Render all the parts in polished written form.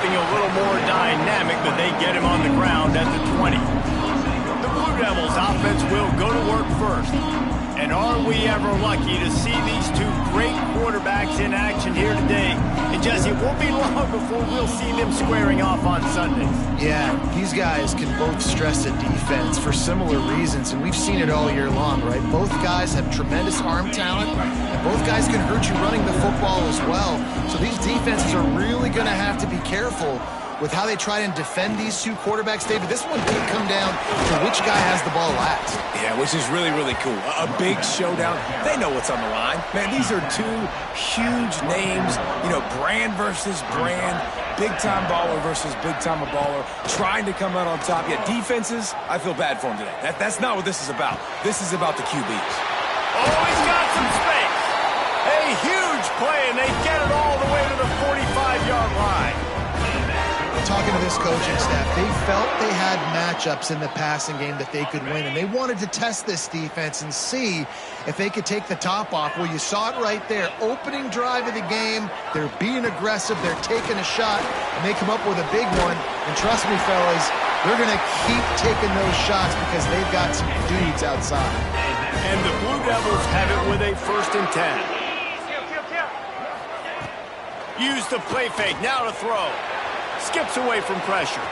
something a little more dynamic, but they get him on the ground at the 20. The Blue Devils offense will go to work first. And are we ever lucky to see these two great quarterbacks in action here today? And Jesse, it won't be long before we'll see them squaring off on Sundays. Yeah, these guys can both stress a defense for similar reasons, and we've seen it all year long, right? Both guys have tremendous arm talent, and both guys can hurt you running the football as well. So these defenses are really going to have to be careful with how they try and defend these two quarterbacks, David. This one could come down to which guy has the ball last. Yeah, which is really, really cool. A big showdown. They know what's on the line. Man, these are two huge names, you know, brand versus brand, big-time baller versus big-time baller, trying to come out on top. Yet defenses, I feel bad for them today. That's not what this is about. This is about the QBs. Oh, he's got some space. A huge play, and they get it all the way to the 45-yard line. Talking to this coaching staff, they felt they had matchups in the passing game that they could win, and they wanted to test this defense and see if they could take the top off. Well, you saw it right there. Opening drive of the game, they're being aggressive, they're taking a shot, and they come up with a big one. And trust me, fellas, they're going to keep taking those shots because they've got some dudes outside. And the Blue Devils have it with a 1st and 10. Use the play fake, now to throw. Skips away from pressure.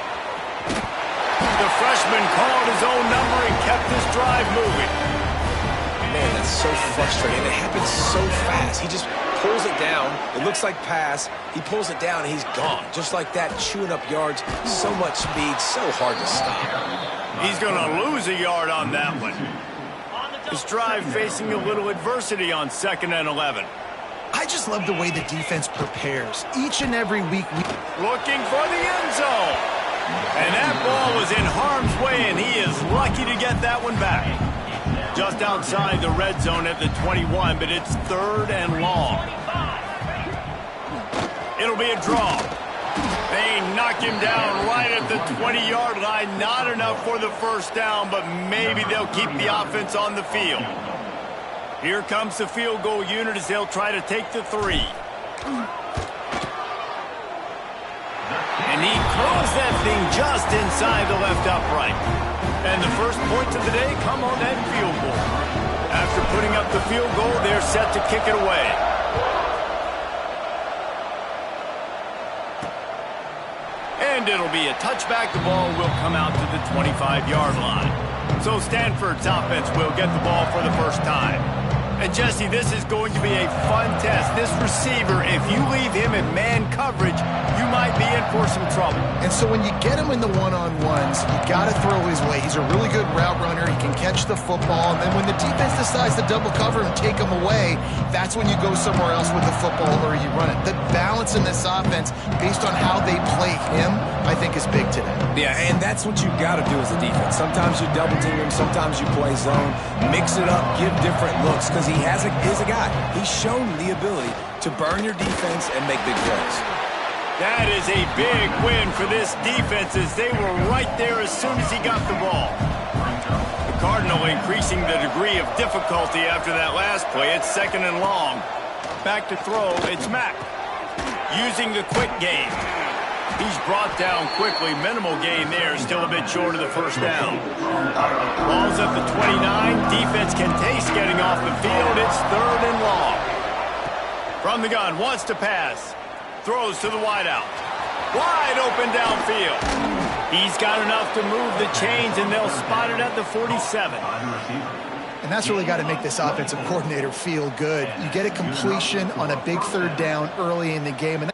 The freshman called his own number and kept this drive moving. Man, that's so frustrating. It happens so fast. He just pulls it down. It looks like pass. He pulls it down, and he's gone. Just like that, chewing up yards. So much speed, so hard to stop. He's going to lose a yard on that one. His drive facing a little adversity on 2nd and 11. I just love the way the defense prepares. Each and every week. Looking for the end zone. And that ball was in harm's way, and he is lucky to get that one back. Just outside the red zone at the 21, but it's 3rd and long. It'll be a draw. They knock him down right at the 20-yard line. Not enough for the 1st down, but maybe they'll keep the offense on the field. Here comes the field goal unit as they'll try to take the 3. And he curls that thing just inside the left upright. And the first points of the day come on that field goal. After putting up the field goal, they're set to kick it away. And it'll be a touchback. The ball will come out to the 25-yard line. So Stanford's offense will get the ball for the first time. And Jesse, this is going to be a fun test. This receiver, if you leave him in man coverage, you might be in for some trouble. And so when you get him in the one-on-ones, you got to throw his way. He's a really good route runner. He can catch the football. And then when the defense decides to double cover and take him away, that's when you go somewhere else with the football or you run it. The balance in this offense, based on how they play him, I think is big today. Yeah, and that's what you got to do as a defense. Sometimes you double team him, sometimes you play zone. Mix it up, give different looks, because he's a guy. He's shown the ability to burn your defense and make big plays. That is a big win for this defense as they were right there as soon as he got the ball. The Cardinal increasing the degree of difficulty after that last play. It's 2nd and long. Back to throw, it's Mack. Using the quick game. He's brought down quickly. Minimal gain there. Still a bit short of the 1st down. Ball's at the 29. Defense can taste getting off the field. It's 3rd and long. From the gun, wants to pass. Throws to the wideout. Wide open downfield. He's got enough to move the chains, and they'll spot it at the 47. And that's really got to make this offensive coordinator feel good. You get a completion on a big 3rd down early in the game, and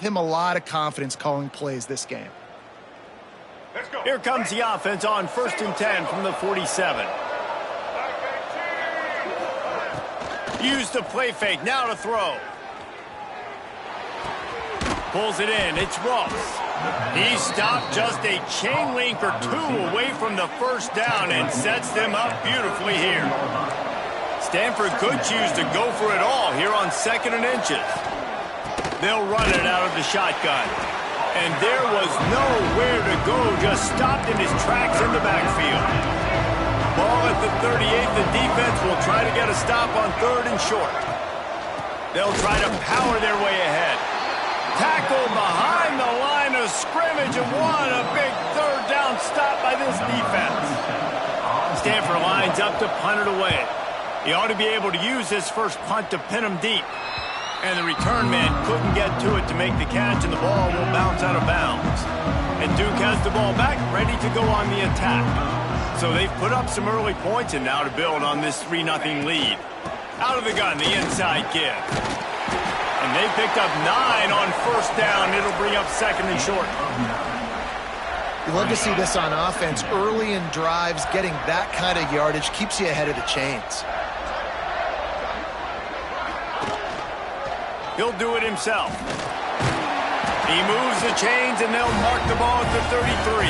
him a lot of confidence calling plays this game. Here comes the offense on 1st and 10 from the 47. Use the play fake, now to throw. Pulls it in, it's Ross. He stopped just a chain link or two away from the first down and sets them up beautifully here. Stanford could choose to go for it all here on 2nd and inches. They'll run it out of the shotgun. And there was nowhere to go, just stopped in his tracks in the backfield. Ball at the 38, the defense will try to get a stop on 3rd and short. They'll try to power their way ahead. Tackle behind the line of scrimmage, and what a big 3rd down stop by this defense. Stanford lines up to punt it away. He ought to be able to use his first punt to pin him deep. And the return man couldn't get to it to make the catch, and the ball will bounce out of bounds. And Duke has the ball back, ready to go on the attack. So they've put up some early points, and now to build on this 3-0 lead. Out of the gun, the inside give. And they picked up 9 on 1st down. It'll bring up 2nd and short. You love to see this on offense. Early in drives, getting that kind of yardage keeps you ahead of the chains. He'll do it himself. He moves the chains, and they'll mark the ball at the 33.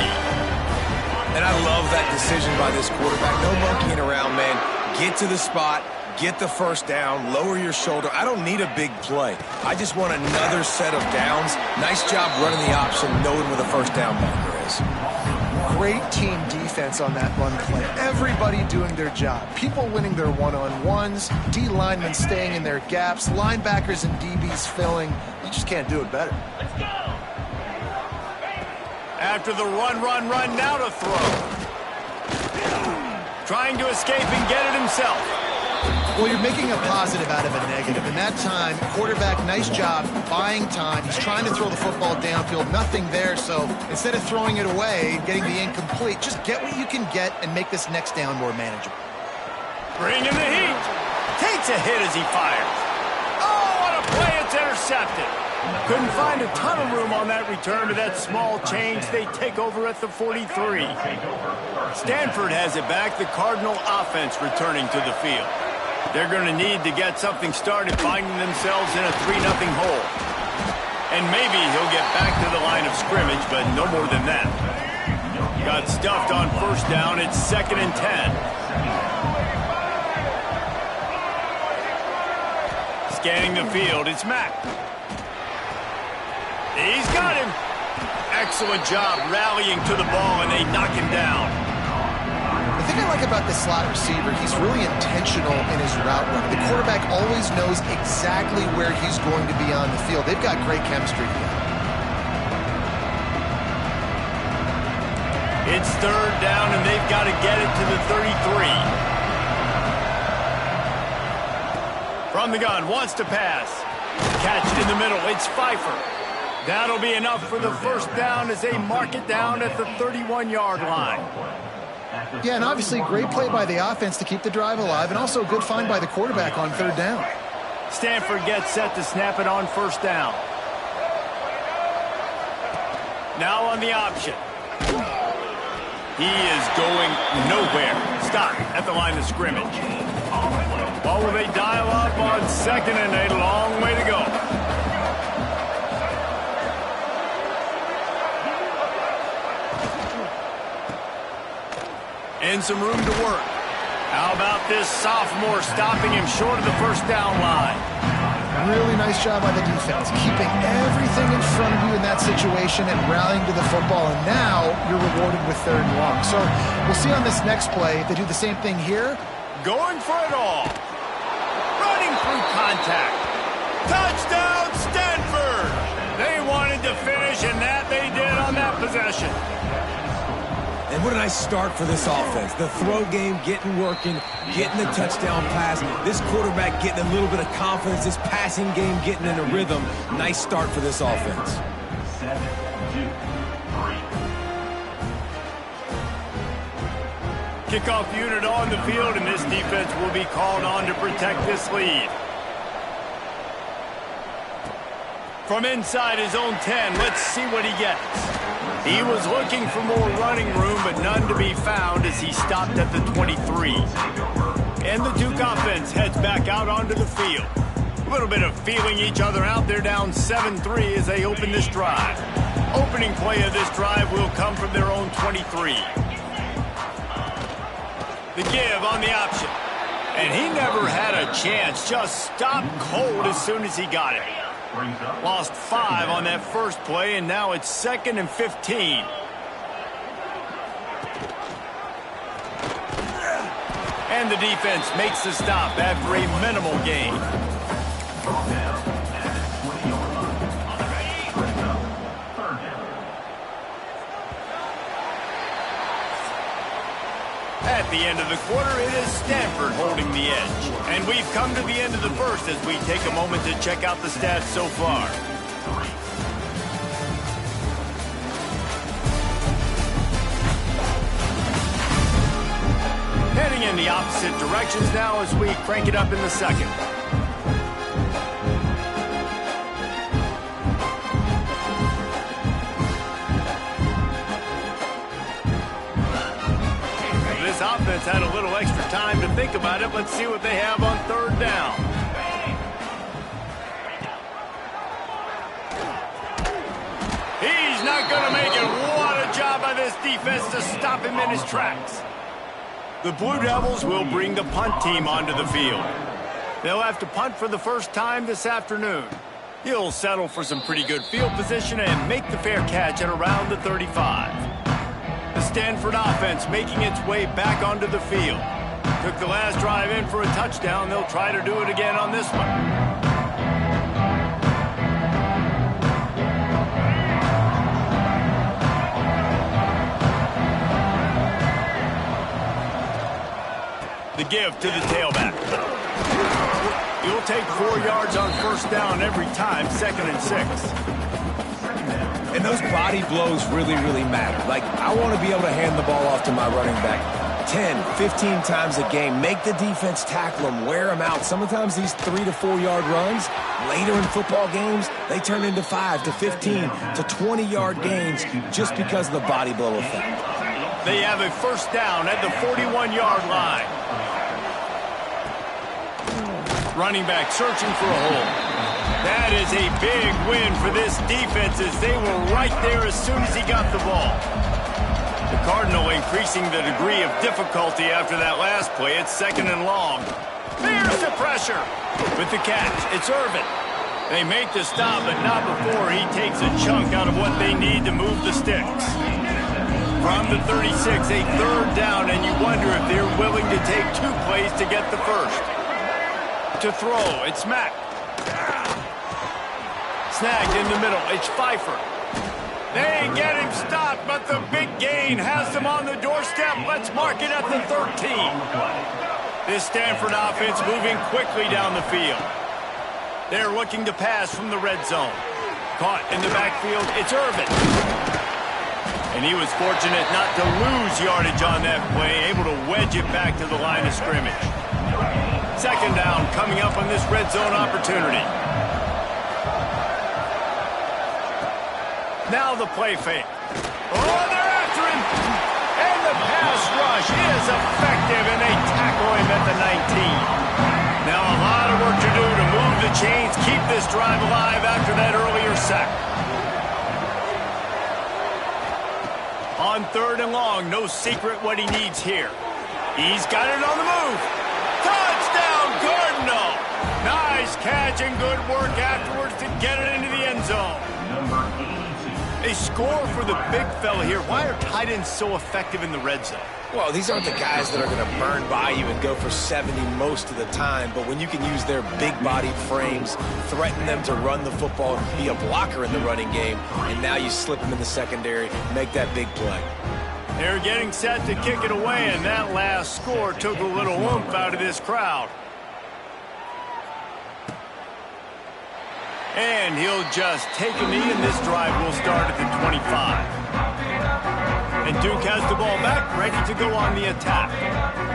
And I love that decision by this quarterback. No monkeying around, man. Get to the spot, get the first down, lower your shoulder. I don't need a big play. I just want another set of downs. Nice job running the option, knowing where the first down marker is. Great team defense on that run play. Everybody doing their job. People winning their one-on-ones, D linemen staying in their gaps, linebackers and DBs filling. You just can't do it better. Let's go! After the run, now to throw. Trying to escape and get it himself. Well, you're making a positive out of a negative. In that time, quarterback, nice job buying time. He's trying to throw the football downfield. Nothing there, so instead of throwing it away, getting the incomplete, just get what you can get and make this next down more manageable. Bring in the heat. Takes a hit as he fires. Oh, what a play. It's intercepted. Couldn't find a ton of room on that return to that small change. They take over at the 43. Stanford has it back. The Cardinal offense returning to the field. They're going to need to get something started, finding themselves in a 3-0 hole. And maybe he'll get back to the line of scrimmage, but no more than that. Got stuffed on 1st down. It's 2nd and 10. Scanning the field, it's Mack. He's got him. Excellent job rallying to the ball, and they knock him down. The thing I like about this slot receiver, he's really intentional in his route running. The quarterback always knows exactly where he's going to be on the field. They've got great chemistry together. It's 3rd down, and they've got to get it to the 33. From the gun, wants to pass. Catch in the middle, it's Pfeiffer. That'll be enough for the 1st down as they mark it down at the 31-yard line. Yeah, and obviously great play by the offense to keep the drive alive, and also a good find by the quarterback on 3rd down. Stanford gets set to snap it on 1st down. Now on the option. He is going nowhere. Stop at the line of scrimmage. Or will they dial up on 2nd and 8? A long way to go. And some room to work. How about this sophomore stopping him short of the 1st down line? Really nice job by the defense, keeping everything in front of you in that situation and rallying to the football, and now you're rewarded with 3rd and long. So we'll see on this next play if they do the same thing here. Going for it all. Running through contact. Touchdown, Stanford! They wanted to finish, and that they did on that possession. And what a nice start for this offense. The throw game getting working, getting the touchdown pass. This quarterback getting a little bit of confidence. This passing game getting in a rhythm. Nice start for this offense. 7, 2, 3. Kickoff unit on the field, and this defense will be called on to protect this lead. From inside his own 10, let's see what he gets. He was looking for more running room, but none to be found as he stopped at the 23. And the Duke offense heads back out onto the field. A little bit of feeling each other out. They're down 7-3 as they open this drive. Opening play of this drive will come from their own 23. The give on the option. And he never had a chance. Just stopped cold as soon as he got it. Lost 5 on that first play, and now it's 2nd and 15. And the defense makes the stop after a minimal gain. At the end of the quarter, it is Stanford holding the edge. And we've come to the end of the first as we take a moment to check out the stats so far. Heading in the opposite directions now as we crank it up in the second. This offense had a little extra time to think about it. Let's see what they have on 3rd down. He's not going to make it. What a job by this defense to stop him in his tracks. The Blue Devils will bring the punt team onto the field. They'll have to punt for the first time this afternoon. He'll settle for some pretty good field position and make the fair catch at around the 35. The Stanford offense making its way back onto the field. Took the last drive in for a touchdown. They'll try to do it again on this one. The give to the tailback. You'll take 4 yards on 1st down every time, 2nd and 6. And those body blows really, really matter. Like, I want to be able to hand the ball off to my running back 10, 15 times a game. Make the defense tackle him, wear him out. Sometimes these 3 to 4 yard runs, later in football games, they turn into 5 to 15 to 20 yard gains just because of the body blow effect. They have a 1st down at the 41-yard line. Running back searching for a hole. That is a big win for this defense as they were right there as soon as he got the ball. The Cardinal increasing the degree of difficulty after that last play. It's 2nd and long. There's the pressure. With the catch, it's Irvin. They make the stop, but not before he takes a chunk out of what they need to move the sticks. From the 36, a 3rd down, and you wonder if they're willing to take 2 plays to get the first. To throw, it's Mack. Snagged in the middle, it's Pfeiffer. They get him stopped, but the big gain has them on the doorstep. Let's mark it at the 13. This Stanford offense moving quickly down the field. They're looking to pass from the red zone. Caught in the backfield, it's Irvin. And he was fortunate not to lose yardage on that play, able to wedge it back to the line of scrimmage. 2nd down coming up on this red zone opportunity. Now the play fake. Oh, they're after him. And the pass rush is effective, and they tackle him at the 19. Now a lot of work to do to move the chains, keep this drive alive after that earlier sack. On 3rd and long, no secret what he needs here. He's got it on the move. Touchdown, Cardinal! Nice catch and good work afterwards to get it into the end zone. They score for the big fella here. Why are tight ends so effective in the red zone? Well, these aren't the guys that are going to burn by you and go for 70 most of the time, but when you can use their big-bodied frames, threaten them to run the football and be a blocker in the running game, and now you slip them in the secondary, make that big play. They're getting set to kick it away, and that last score took a little oomph out of this crowd. And he'll just take a knee, and this drive will start at the 25. And Duke has the ball back, ready to go on the attack.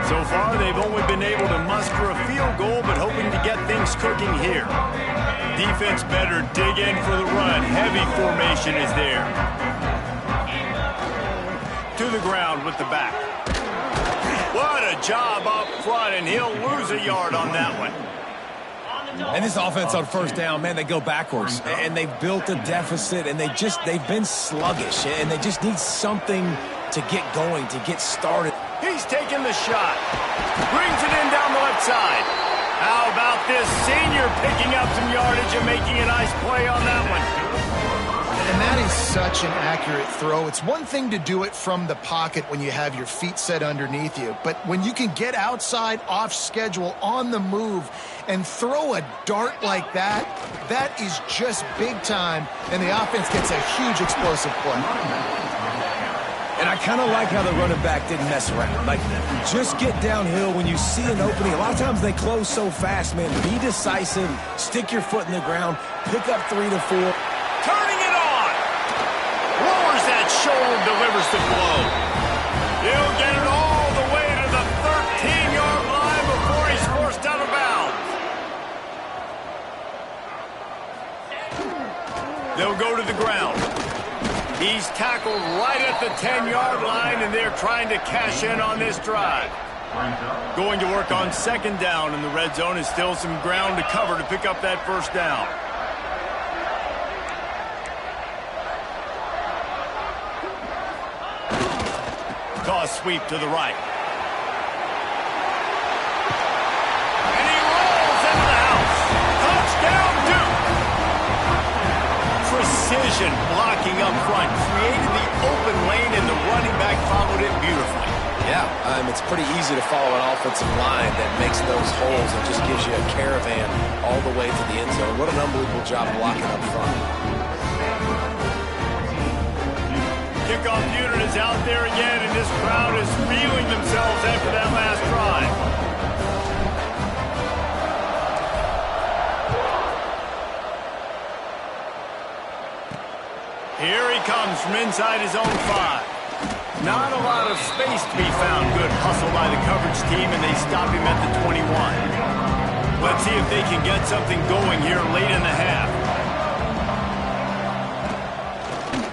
So far, they've only been able to muster a field goal, but hoping to get things cooking here. Defense better dig in for the run. Heavy formation is there. To the ground with the back. What a job up front, and he'll lose a yard on that one. And this offense on first down, man, they go backwards. And they've built a deficit, and they've been sluggish. And they just need something to get going, to get started. He's taking the shot. Brings it in down the left side. How about this senior picking up some yardage and making a nice play on that one? And that is such an accurate throw. It's one thing to do it from the pocket when you have your feet set underneath you, but when you can get outside, off schedule, on the move, and throw a dart like that, that is just big time, and the offense gets a huge explosive play. And I kind of like how the running back didn't mess around. Like, just get downhill when you see an opening. A lot of times they close so fast, man. Be decisive, stick your foot in the ground, pick up 3 to 4. Turning it on. Lowers that shoulder, delivers the blow. He'll get it all the way to the 13-yard line before he's forced out of bounds. They'll go to the ground. He's tackled right at the 10-yard line, and they're trying to cash in on this drive. Going to work on second down, and the red zone is still some ground to cover to pick up that first down. Toss sweep to the right. And he rolls into the house. Touchdown, Duke! Precision blocking up front. Created the open lane, and the running back followed it beautifully. Yeah, it's pretty easy to follow an offensive line that makes those holes and just gives you a caravan all the way to the end zone. What an unbelievable job blocking up front. Kickoff unit is out there again, and this crowd is feeling themselves after that last drive. Here he comes from inside his own 5. Not a lot of space to be found. Good hustle by the coverage team, and they stop him at the 21. Let's see if they can get something going here late in the half.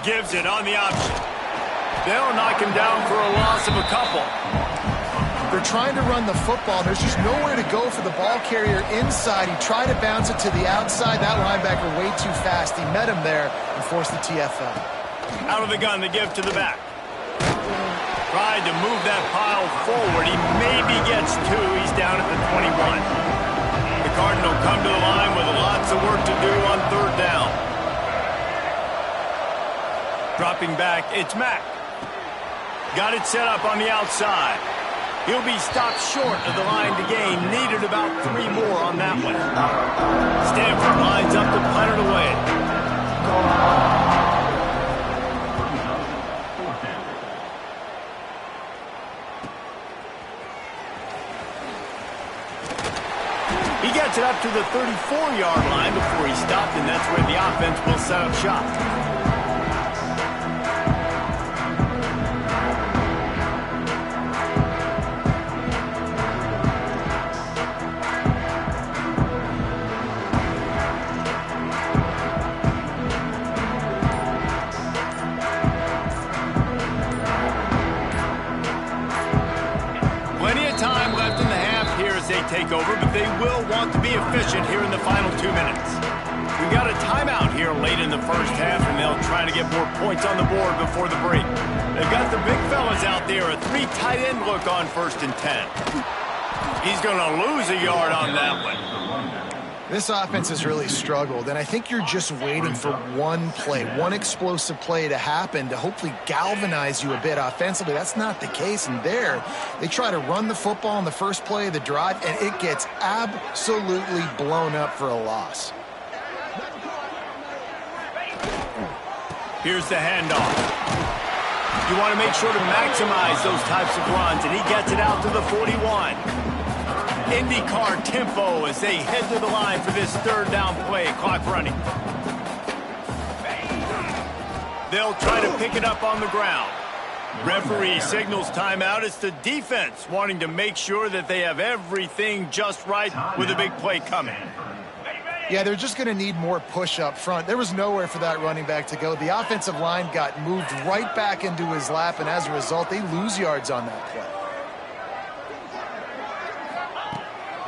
Gives it on the option. They'll knock him down for a loss of a couple. They're trying to run the football. There's just nowhere to go for the ball carrier inside. He tried to bounce it to the outside. That linebacker way too fast. He met him there and forced the TFL. Out of the gun to give to the back. Tried to move that pile forward. He maybe gets 2. He's down at the 21. The Cardinal come to the line with lots of work to do on third down. Dropping back, it's Mack. Got it set up on the outside. He'll be stopped short of the line to gain. Needed about 3 more on that one. Stanford lines up to punt it away. He gets it up to the 34-yard line before he stopped, and that's where the offense will set up shop. Take over, but they will want to be efficient here in the final 2 minutes. We've got a timeout here late in the first half, and they'll try to get more points on the board before the break. They've got the big fellas out there, a 3 tight end look on 1st and 10. He's going to lose a yard on that one. This offense has really struggled, and I think you're just waiting for one play, one explosive play to happen to hopefully galvanize you a bit offensively. That's not the case, and there they try to run the football in the first play of the drive, and it gets absolutely blown up for a loss. Here's the handoff. You want to make sure to maximize those types of runs, and he gets it out to the 41. IndyCar tempo as they head to the line for this third down play. Clock running. They'll try to pick it up on the ground. Referee signals timeout. It's the defense wanting to make sure that they have everything just right with a big play coming. Yeah, they're just going to need more push up front. There was nowhere for that running back to go. The offensive line got moved right back into his lap, and as a result, they lose yards on that play.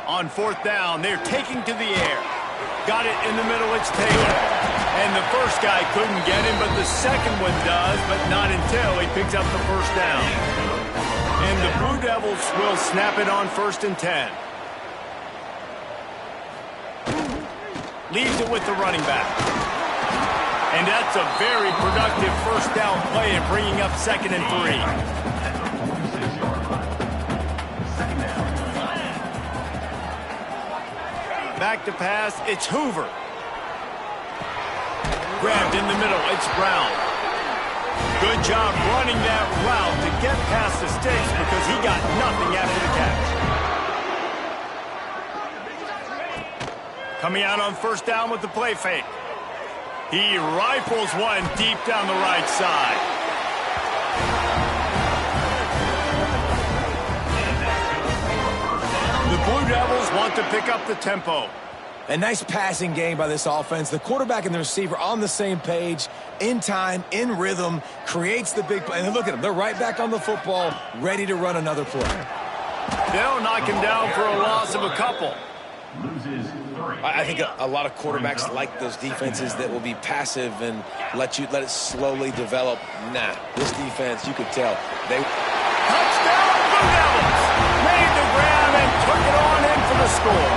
On fourth down, they're taking to the air. Got it in the middle, it's Taylor. And the first guy couldn't get him, but the second one does, but not until he picks up the first down. And the Blue Devils will snap it on 1st and 10. Leaves it with the running back. And that's a very productive first down play and bringing up 2nd and 3. Back to pass, it's Hoover. Grabbed in the middle, it's Brown. Good job running that route to get past the sticks because he got nothing after the catch. Coming out on first down with the play fake. He rifles one deep down the right side. The Blue Devils want to pick up the tempo. A nice passing game by this offense. The quarterback and the receiver on the same page, in time, in rhythm, creates the big play. And look at them. They're right back on the football, ready to run another play. They'll knock him down for a loss of a couple. I think a lot of quarterbacks like those defenses that will be passive and let it slowly develop. Nah, this defense, you could tell. Touchdown, Blue Devils! Made the grab and took it on in for the score.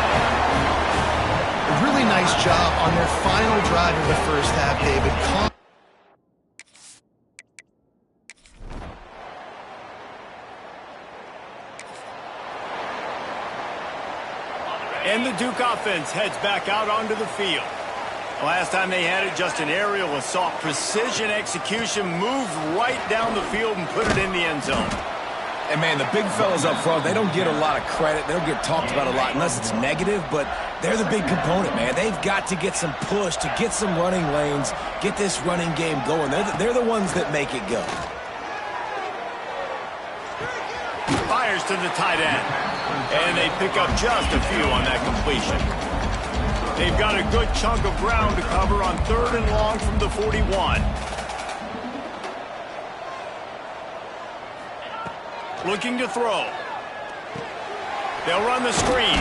A really nice job on their final drive of the first half, David. And the Duke offense heads back out onto the field. Last time they had it, just an aerial assault. Precision execution, moved right down the field and put it in the end zone. And, man, the big fellas up front, they don't get a lot of credit. They don't get talked about a lot unless it's negative, but they're the big component, man. They've got to get some push, to get some running lanes, get this running game going. They're the ones that make it go. Fires to the tight end. And they pick up just a few on that completion. They've got a good chunk of ground to cover on 3rd and long from the 41. Looking to throw. They'll run the screen.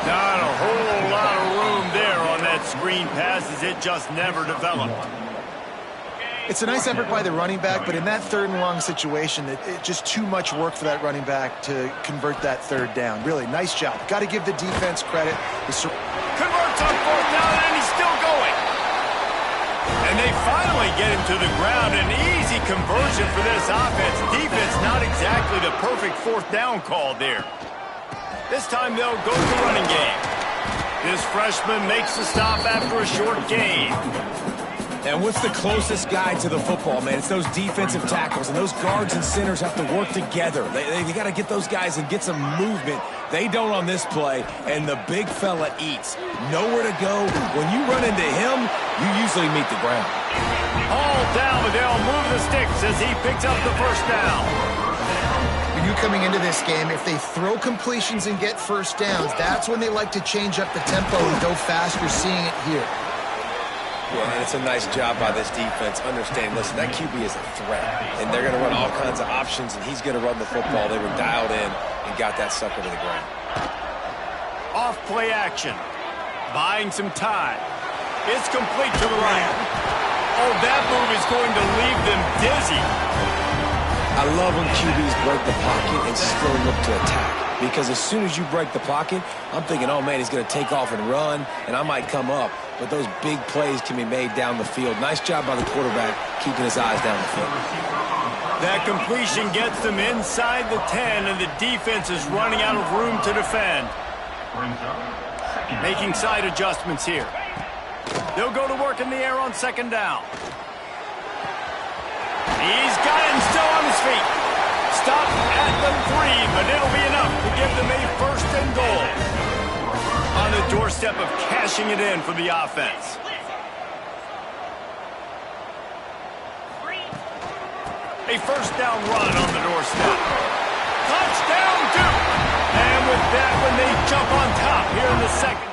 Not a whole lot of room there on that screen pass as it just never developed. It's a nice effort by the running back, but in that 3rd and long situation, it's just too much work for that running back to convert that 3rd down. Really, nice job. Got to give the defense credit. Converts on 4th down, and he's still going. And they finally get him to the ground. An easy conversion for this offense. Defense not exactly the perfect 4th down call there. This time they'll go to the running game. This freshman makes the stop after a short gain. And what's the closest guy to the football, man? It's those defensive tackles, and those guards and centers have to work together. They got to get those guys and get some movement. They don't on this play, and the big fella eats. Nowhere to go. When you run into him, you usually meet the ground. All down, but they'll move the sticks as he picks up the first down. For you coming into this game, if they throw completions and get first downs, that's when they like to change up the tempo and go fast. You're seeing it here. Yeah, and it's a nice job by this defense. Understand, listen, that QB is a threat, and they're going to run all kinds of options, and he's going to run the football. They were dialed in and got that sucker to the ground. Off play action. Buying some time. It's complete to the right. Oh, that move is going to leave them dizzy. I love when QBs break the pocket and still look to attack. Because as soon as you break the pocket, I'm thinking, oh, man, he's going to take off and run, and I might come up. But those big plays can be made down the field. Nice job by the quarterback keeping his eyes down the field. That completion gets them inside the 10, and the defense is running out of room to defend. Making side adjustments here. They'll go to work in the air on 2nd down. He's got him still on his feet. Stop at the 3, but it'll be enough to give them a 1st and goal. On the doorstep of cashing it in for the offense. A first down run on the doorstep. Touchdown, Duke! And with that, when they jump on top here in the second.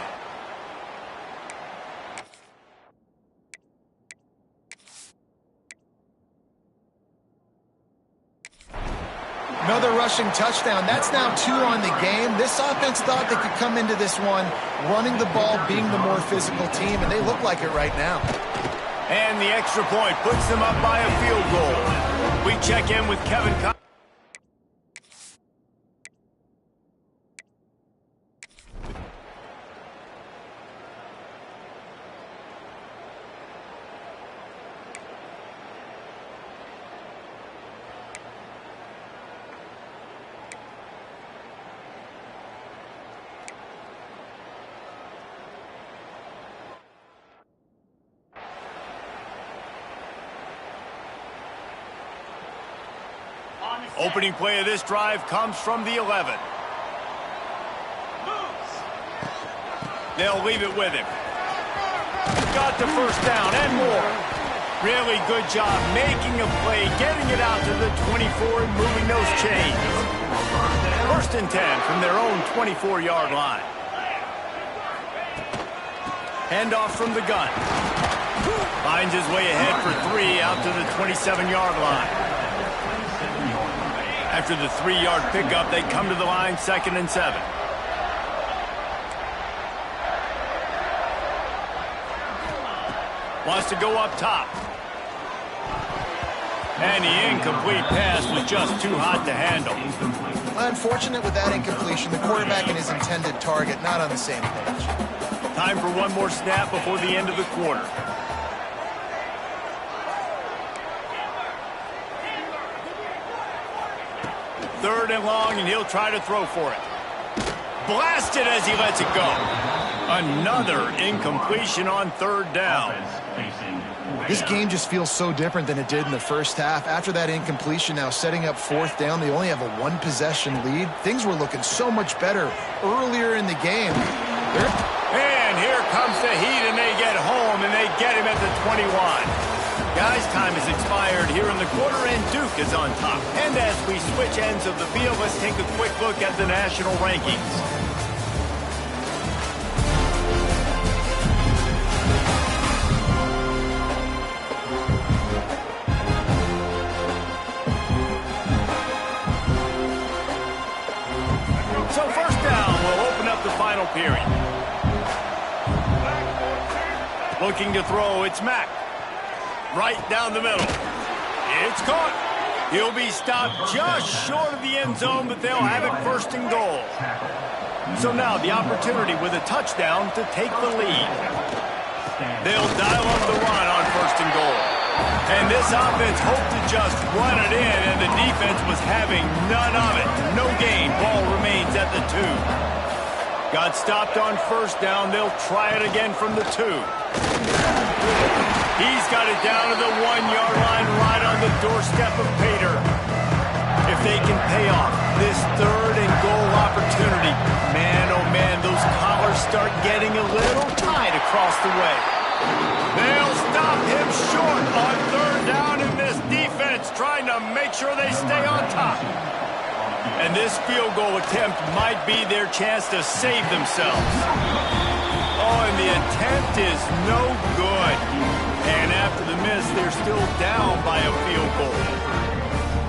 Another rushing touchdown. That's now 2 on the game. This offense thought they could come into this one running the ball, being the more physical team, and they look like it right now. And the extra point puts them up by a field goal. We check in with Kevin. Opening play of this drive comes from the 11. They'll leave it with him. Got the first down and more. Really good job making a play, getting it out to the 24 and moving those chains. First and 10 from their own 24-yard line. Handoff from the gun. Finds his way ahead for 3 out to the 27-yard line. After the 3-yard pickup, they come to the line 2nd and 7. Wants to go up top. And the incomplete pass was just too hot to handle. Unfortunate with that incompletion. The quarterback and his intended target not on the same page. Time for one more snap before the end of the quarter. Third and long, and he'll try to throw for it. Blasted as he lets it go. Another incompletion on 3rd down. This game just feels so different than it did in the first half. After that incompletion, now setting up 4th down, they only have a 1-possession lead. Things were looking so much better earlier in the game. And here comes the heat, and they get home, and they get him at the 21. Guys, time has expired here in the quarter, and Duke is on top. And as we switch ends of the field, let's take a quick look at the national rankings. So first down, we'll open up the final period. Looking to throw, it's Mack. Right down the middle. It's caught. He'll be stopped just short of the end zone, but they'll have it 1st and goal. So now the opportunity with a touchdown to take the lead. They'll dial up the run on 1st and goal. And this offense hoped to just run it in, and the defense was having none of it. No gain. Ball remains at the 2. Got stopped on 1st down. They'll try it again from the 2. He's got it down to the 1-yard line right on the doorstep of Pater. If they can pay off this 3rd and goal opportunity, man, oh man, those collars start getting a little tight across the way. They'll stop him short on 3rd down, in this defense trying to make sure they stay on top. And this field goal attempt might be their chance to save themselves. Oh, and the attempt is no good. And after the miss, they're still down by a field goal.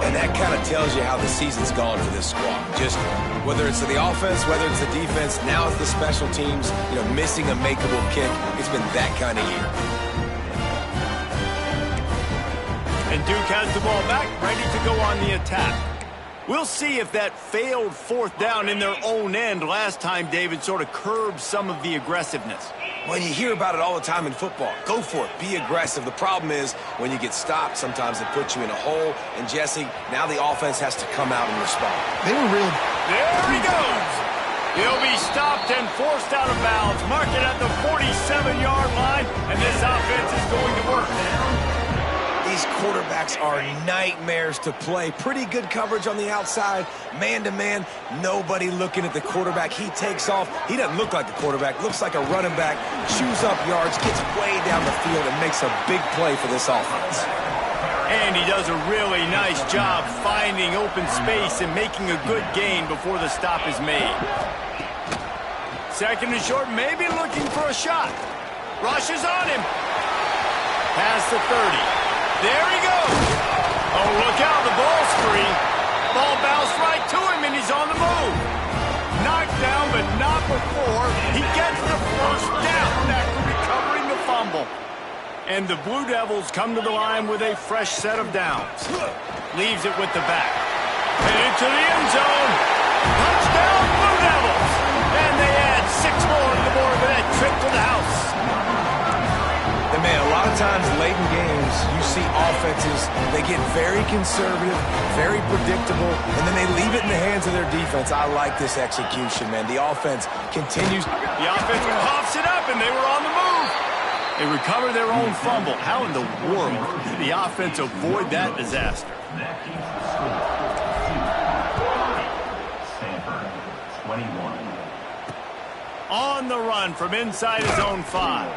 And that kind of tells you how the season's gone for this squad. Just whether it's the offense, whether it's the defense, now it's the special teams, missing a makeable kick. It's been that kind of year. And Duke has the ball back, ready to go on the attack. We'll see if that failed 4th down in their own end last time, David, sort of curbed some of the aggressiveness. Well, you hear about it all the time in football. Go for it. Be aggressive. The problem is when you get stopped, sometimes it puts you in a hole. And, Jesse, now the offense has to come out and respond. They were real. There he goes. He'll be stopped and forced out of bounds. Mark it at the 47-yard line, and this offense is going to work. These quarterbacks are nightmares to play. Pretty good coverage on the outside. Man-to-man, nobody looking at the quarterback. He takes off. He doesn't look like the quarterback. Looks like a running back. Chews up yards, gets way down the field, and makes a big play for this offense. And he does a really nice job finding open space and making a good gain before the stop is made. Second and short, maybe looking for a shot. Rushes on him. Past the 30. There he goes. Oh, look out, the ball screen. Ball bounced right to him, and he's on the move. Knocked down, but not before he gets the first down after recovering the fumble. And the Blue Devils come to the line with a fresh set of downs. Leaves it with the back. And into the end zone. Touchdown, Blue Devils. And they add 6 more to the board with that trip to the house. And man, a lot of times late in games, you see offenses, they get very conservative, very predictable, and then they leave it in the hands of their defense. I like this execution, man. The offense continues. The offense pops it up, and they were on the move. They recover their own fumble. How in the world did the offense avoid that disaster? That keeps the score. Stanford, 21. On the run from inside his own 5.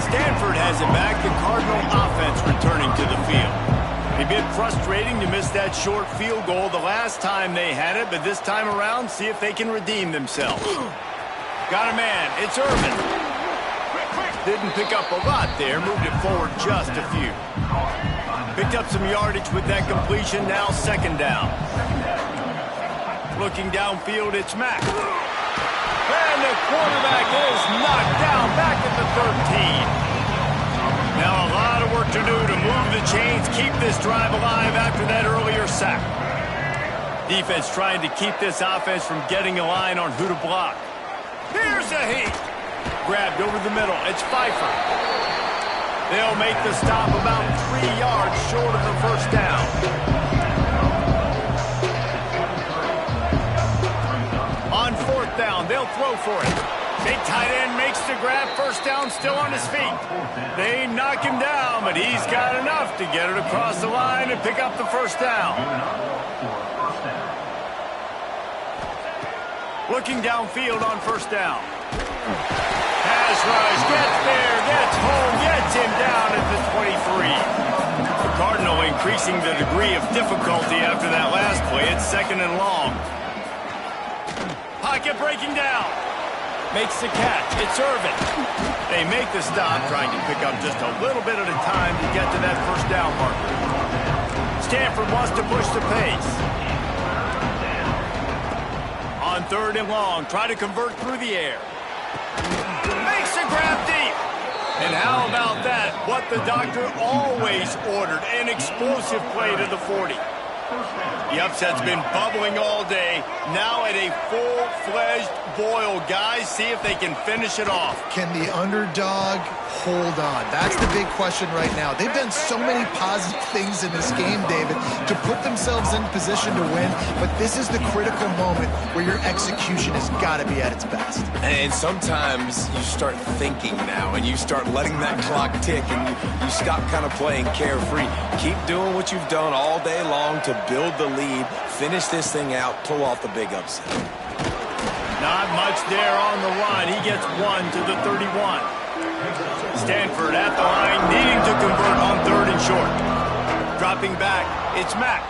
Stanford has it back. The Cardinal offense returning to the field. A bit frustrating to miss that short field goal the last time they had it, but this time around, see if they can redeem themselves. Got a man. It's Irvin. Didn't pick up a lot there. Moved it forward just a few. Picked up some yardage with that completion. Now second down. Looking downfield, it's Mack. And the quarterback is knocked down back at the 13. Now a lot of work to do to move the chains, keep this drive alive after that earlier sack. Defense trying to keep this offense from getting a line on who to block. Here's a heat. Grabbed over the middle. It's Pfeiffer. They'll make the stop about 3 yards short of the first down. On fourth down, they'll throw for it. Big tight end makes the grab. First down, still on his feet. They knock him down, but he's got enough to get it across the line and pick up the first down. Looking downfield on first down. Pass rush, gets there, gets home, gets him down at the 23. The Cardinal increasing the degree of difficulty after that last play. It's second and long. Pocket breaking down. Makes the catch. It's Irvin. They make the stop, trying to pick up just a little bit at a time to get to that first down marker. Stanford wants to push the pace. On third and long, try to convert through the air. Makes a grab deep. And how about that? What the doctor always ordered, an explosive play to the 40. The upset's been bubbling all day. Now at a full-fledged boil. Guys, see if they can finish it off. Can the underdog hold on? That's the big question right now. They've done so many positive things in this game, David, to put themselves in position to win, but this is the critical moment where your execution has got to be at its best. And sometimes you start thinking now, and you start letting that clock tick, and you stop kind of playing carefree. Keep doing what you've done all day long to build the lead, finish this thing out, pull off the big upset. Not much there on the run. He gets 1 to the 31. Stanford at the line, needing to convert on third and short. Dropping back, it's Mack.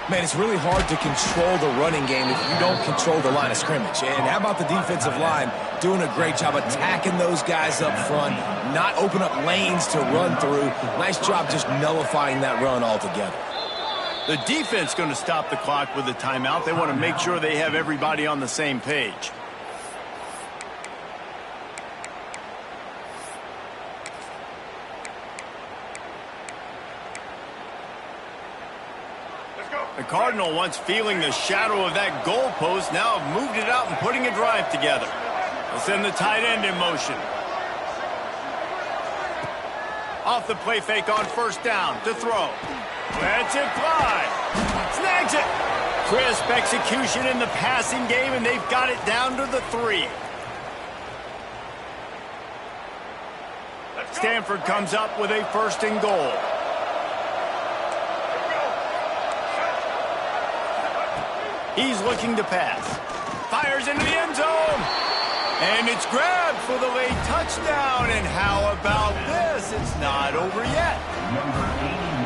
Man, it's really hard to control the running game if you don't control the line of scrimmage. And how about the defensive line doing a great job attacking those guys up front, not open up lanes to run through. Nice job just nullifying that run altogether. The defense going to stop the clock with a timeout. They want to make sure they have everybody on the same page. The Cardinal, once feeling the shadow of that goalpost, now have moved it out and putting a drive together. They'll send the tight end in motion. Off the play fake on first down to throw. That's it, fly. Snags it. Crisp execution in the passing game, and they've got it down to the 3. Stanford comes up with a first and goal. He's looking to pass. Fires into the end zone. And it's grabbed for the late touchdown. And how about this? not over yet.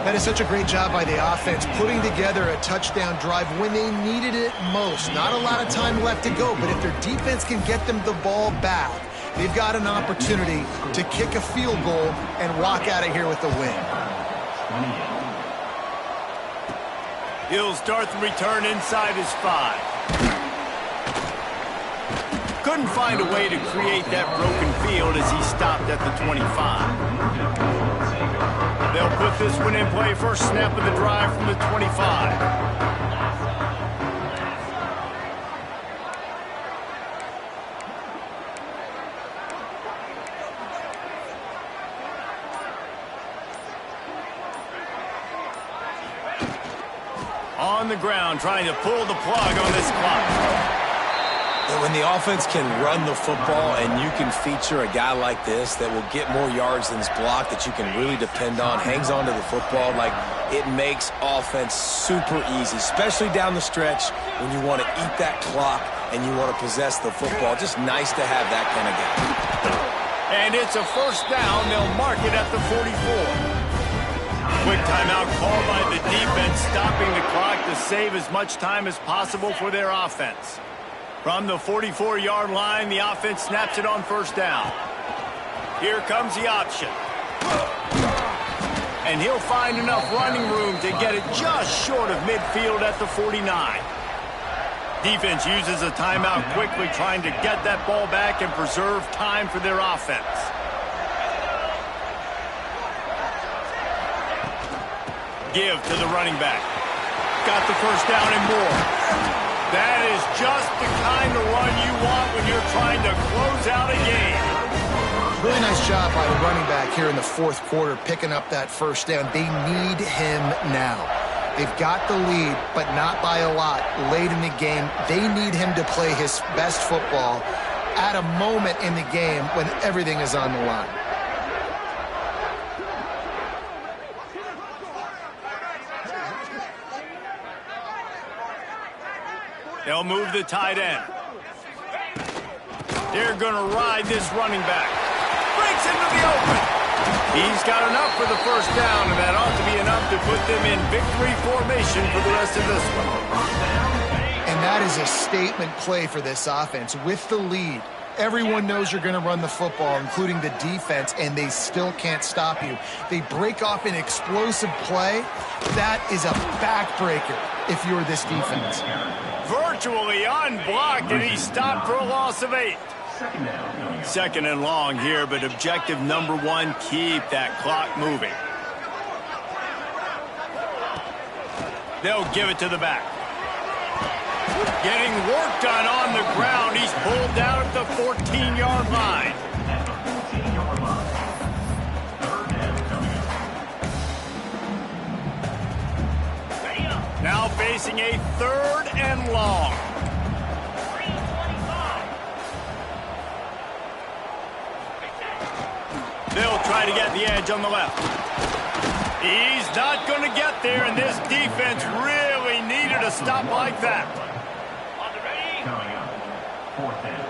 That is such a great job by the offense, putting together a touchdown drive when they needed it most. Not a lot of time left to go, but if their defense can get them the ball back, they've got an opportunity to kick a field goal and walk out of here with the win. He'll start the return inside his 5. Couldn't find a way to create that broken field as he stopped at the 25. They'll put this one in play first snap of the drive from the 25. On the ground, trying to pull the plug on this clock. When the offense can run the football and you can feature a guy like this that will get more yards than his block, that you can really depend on, hangs on to the football, like, it makes offense super easy, especially down the stretch when you want to eat that clock and you want to possess the football. Just nice to have that kind of guy. And it's a first down. They'll mark it at the 44. Quick timeout called by the defense, stopping the clock to save as much time as possible for their offense. From the 44-yard line, the offense snaps it on first down. Here comes the option. And he'll find enough running room to get it just short of midfield at the 49. Defense uses a timeout quickly, trying to get that ball back and preserve time for their offense. Give to the running back. Got the first down and more. That is just the kind of run you want when you're trying to close out a game. Really nice job by the running back here in the fourth quarter, picking up that first down. They need him now. They've got the lead, but not by a lot late in the game. They need him to play his best football at a moment in the game when everything is on the line. They'll move the tight end. They're going to ride this running back. Breaks into the open. He's got enough for the first down, and that ought to be enough to put them in victory formation for the rest of this one. And that is a statement play for this offense. With the lead, everyone knows you're going to run the football, including the defense, and they still can't stop you. They break off an explosive play. That is a backbreaker if you're this defense. Virtually unblocked, and he stopped for a loss of 8. Second and long here, but objective number 1, keep that clock moving. They'll give it to the back. Getting work done on the ground. He's pulled down at the 14-yard line. Now facing a 3rd and long. They'll try to get the edge on the left. He's not going to get there, and this defense really needed a stop like that. Coming up, 4th down.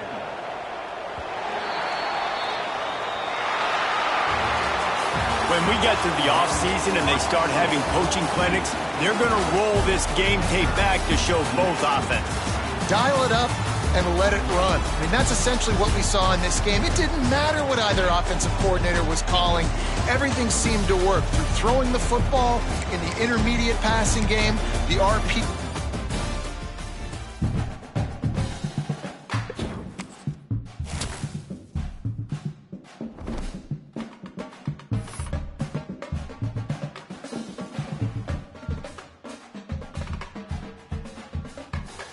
When we get to the offseason and they start having coaching clinics, they're going to roll this game tape back to show both offenses. Dial it up and let it run. I mean, that's essentially what we saw in this game. It didn't matter what either offensive coordinator was calling. Everything seemed to work. Through throwing the football in the intermediate passing game, the RP